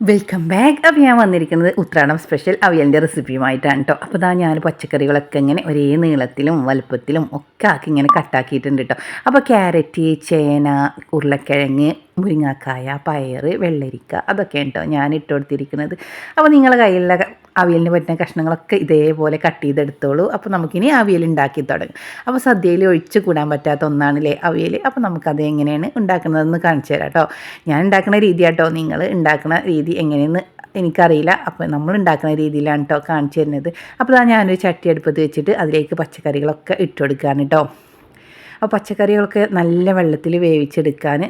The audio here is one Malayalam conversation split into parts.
Welcome back. അപ്പോൾ ഞാൻ വന്നിരിക്കുന്നത് ഉത്രാടം സ്പെഷ്യൽ അവിയലിൻ്റെ റെസിപ്പിയുമായിട്ടാണ് കേട്ടോ. അപ്പോൾ ഞാൻ പച്ചക്കറികളൊക്കെ ഇങ്ങനെ ഒരേ നീളത്തിലും വലുപ്പത്തിലും ഒക്കെ ആക്കി ഇങ്ങനെ കട്ടാക്കിയിട്ടുണ്ട് കേട്ടോ. അപ്പോൾ ക്യാരറ്റ്, ചേന, ഉരുളക്കിഴങ്ങ്, മുരിങ്ങാക്കായ, പയറ്, വെള്ളരിക്ക അതൊക്കെ കേട്ടോ ഞാൻ ഇട്ട് കൊടുത്തിരിക്കുന്നത്. അപ്പോൾ നിങ്ങളുടെ കയ്യിലുള്ള അവിയലിന് പറ്റുന്ന കഷ്ണങ്ങളൊക്കെ ഇതേപോലെ കട്ട് ചെയ്തെടുത്തോളൂ. അപ്പോൾ നമുക്കിനി അവിയൽ ഉണ്ടാക്കി തുടങ്ങും. അപ്പോൾ സദ്യയിൽ ഒഴിച്ച് കൂടാൻ പറ്റാത്ത ഒന്നാണല്ലേ അവിയൽ. അപ്പോൾ നമുക്കത് എങ്ങനെയാണ് ഉണ്ടാക്കുന്നതെന്ന് കാണിച്ചു തരാം കേട്ടോ. ഞാൻ ഉണ്ടാക്കുന്ന രീതി കേട്ടോ, നിങ്ങൾ ഉണ്ടാക്കുന്ന രീതി എങ്ങനെയെന്ന് എനിക്കറിയില്ല. അപ്പോൾ നമ്മൾ ഉണ്ടാക്കുന്ന രീതിയിലാണ് കേട്ടോ കാണിച്ചു തരുന്നത്. അപ്പോൾ ഞാനൊരു ചട്ടി അടുപ്പത്ത് വെച്ചിട്ട് അതിലേക്ക് പച്ചക്കറികളൊക്കെ ഇട്ട് കൊടുക്കുകയാണ് കേട്ടോ. അപ്പോൾ പച്ചക്കറികളൊക്കെ നല്ല വെള്ളത്തിൽ വേവിച്ചെടുക്കാൻ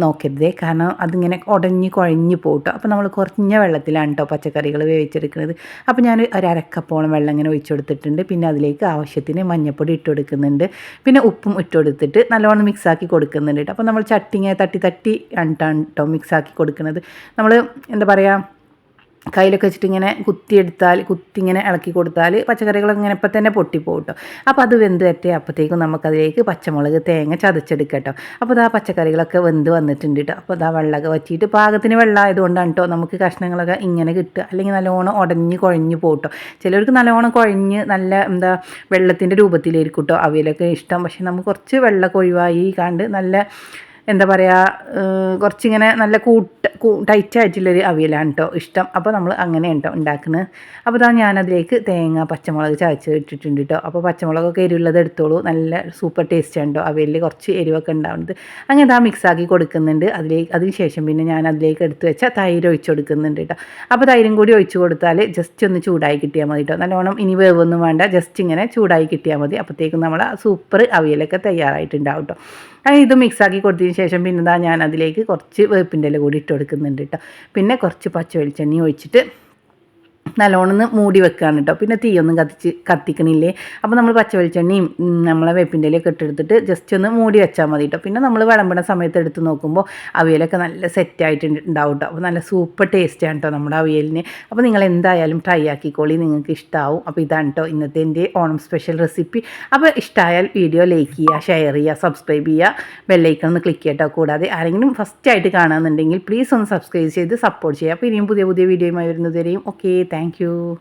നോക്കരുതേ, കാരണം അതിങ്ങനെ ഉടഞ്ഞ് കുഴഞ്ഞ് പോട്ടോ. അപ്പോൾ നമ്മൾ കുറഞ്ഞ വെള്ളത്തിലാണ് കേട്ടോ പച്ചക്കറികൾ വേവിച്ചെടുക്കുന്നത്. അപ്പോൾ ഞാൻ ഒരു അരക്കപ്പോളം വെള്ളം ഇങ്ങനെ ഒഴിച്ചു കൊടുത്തിട്ടുണ്ട്. പിന്നെ അതിലേക്ക് ആവശ്യത്തിന് മഞ്ഞൾപ്പൊടി ഇട്ട് കൊടുക്കുന്നുണ്ട്. പിന്നെ ഉപ്പും ഇട്ട് കൊടുത്തിട്ട് നല്ലോണം മിക്സാക്കി കൊടുക്കുന്നുണ്ട്. അപ്പോൾ നമ്മൾ ചട്ടിങ്ങനെ തട്ടി ആണ് കേട്ടോ മിക്സാക്കി കൊടുക്കുന്നത്. നമ്മൾ എന്താ പറയുക, കയ്യിലൊക്കെ വെച്ചിട്ട് ഇങ്ങനെ കുത്തി ഇങ്ങനെ ഇളക്കി കൊടുത്താൽ പച്ചക്കറികളൊക്കെ ഇങ്ങനെ ഇപ്പം തന്നെ പൊട്ടിപ്പോകും കേട്ടോ. അപ്പോൾ അത് വെന്ത് വരട്ടെ. അപ്പോഴത്തേക്കും നമുക്കതിലേക്ക് പച്ചമുളക്, തേങ്ങ ചതച്ചെടുക്കാം കേട്ടോ. അപ്പോൾ പച്ചക്കറികളൊക്കെ വെന്ത് വന്നിട്ടുണ്ട് കേട്ടോ. അപ്പോൾ വെള്ളമൊക്കെ വറ്റിയിട്ട് പാകത്തിന് വെള്ളം ആയതുകൊണ്ടാണ് കേട്ടോ നമുക്ക് കഷ്ണങ്ങളൊക്കെ ഇങ്ങനെ കിട്ടുക. അല്ലെങ്കിൽ നല്ലോണം ഉടഞ്ഞ് കുഴഞ്ഞ് പോകട്ടോ. ചിലർക്ക് നല്ലോണം കുഴഞ്ഞ് നല്ല വെള്ളത്തിൻ്റെ രൂപത്തിലായിരിക്കും കേട്ടോ അവിയലൊക്കെ ഇഷ്ടം. പക്ഷേ നമുക്ക് കുറച്ച് വെള്ളമൊക്കെ ഒഴിവായി കണ്ട് നല്ല എന്താ പറയുക, കുറച്ചിങ്ങനെ നല്ല ടൈറ്റായിട്ടുള്ളൊരു അവിയലാണ് കേട്ടോ ഇഷ്ടം. അപ്പോൾ നമ്മൾ അങ്ങനെ കേട്ടോ ഉണ്ടാക്കുന്നത്. അപ്പോൾ ഞാനതിലേക്ക് തേങ്ങ, പച്ചമുളക് ചതച്ച് ഇട്ടിട്ടുണ്ട് കേട്ടോ. അപ്പോൾ പച്ചമുളകൊക്കെ എരിവുള്ളത് എടുത്തോളൂ, നല്ല സൂപ്പർ ടേസ്റ്റാണ് കേട്ടോ അവിയലിൽ കുറച്ച് എരിവൊക്കെ ഉണ്ടാവുന്നത്. അങ്ങനെ മിക്സാക്കി കൊടുക്കുന്നുണ്ട്. അതിന് ശേഷം പിന്നെ ഞാൻ അതിലേക്ക് എടുത്ത് വെച്ച തൈര് ഒഴിച്ച് കൊടുക്കുന്നുണ്ട് കേട്ടോ. അപ്പോൾ തൈരും കൂടി ഒഴിച്ച് കൊടുത്താൽ ജസ്റ്റ് ഒന്ന് ചൂടായി കിട്ടിയാൽ മതി കേട്ടോ. നല്ലോണം ഇനി വേവൊന്നും വേണ്ട, ജസ്റ്റ് ഇങ്ങനെ ചൂടായി കിട്ടിയാൽ മതി. അപ്പോഴത്തേക്കും നമ്മൾ സൂപ്പർ അവിയലൊക്കെ തയ്യാറായിട്ടുണ്ടാവും കേട്ടോ. ഇത് മിക്സാക്കി കൊടുത്തതിന് ശേഷം പിന്നെ ഞാൻ അതിലേക്ക് കുറച്ച് വേപ്പിൻ്റെ ഇല കൂടി ഇട്ട് കൊടുക്കുന്നുണ്ട് കേട്ടോ. പിന്നെ കുറച്ച് പച്ച വെളിച്ചെണ്ണ ഒഴിച്ചിട്ട് നല്ലോണം മൂടി വെക്കുകയാണ് കേട്ടോ. പിന്നെ തീയൊന്നും കത്തിക്കണില്ലേ. അപ്പോൾ നമ്മൾ പച്ച വെളിച്ചെണ്ണയും നമ്മളെ വേപ്പിൻ്റെ ഇലയൊക്കെ ഇട്ടെടുത്തിട്ട് ജസ്റ്റ് ഒന്ന് മൂടി വെച്ചാൽ മതി കേട്ടോ. പിന്നെ നമ്മൾ വിളമ്പണ സമയത്ത് എടുത്ത് നോക്കുമ്പോൾ അവിയലൊക്കെ നല്ല സെറ്റായിട്ട് ഉണ്ടാവും കേട്ടോ. അപ്പോൾ നല്ല സൂപ്പർ ടേസ്റ്റാണ് കേട്ടോ നമ്മുടെ അവിയലിന്. അപ്പോൾ നിങ്ങൾ എന്തായാലും ട്രൈ ആക്കിക്കോളി, നിങ്ങൾക്ക് ഇഷ്ടമാവും. അപ്പോൾ ഇതാണ് കേട്ടോ ഇന്നത്തെ എൻ്റെ ഓണം സ്പെഷ്യൽ റെസിപ്പി. അപ്പോൾ ഇഷ്ടമായാൽ വീഡിയോ ലൈക്ക് ചെയ്യുക, ഷെയർ ചെയ്യുക, സബ്സ്ക്രൈബ് ചെയ്യുക, ബെല്ലൈക്കൺ ഒന്ന് ക്ലിക്ക് ചെയ്യട്ടോ. കൂടാതെ ആരെങ്കിലും ഫസ്റ്റായിട്ട് കാണുന്നുണ്ടെങ്കിൽ പ്ലീസ് ഒന്ന് സബ്സ്ക്രൈബ് ചെയ്ത് സപ്പോർട്ട് ചെയ്യുക. അപ്പോൾ ഇനിയും പുതിയ വീഡിയോയുമായി വരുന്നതുവരെയും ഓക്കെ, താങ്ക് you.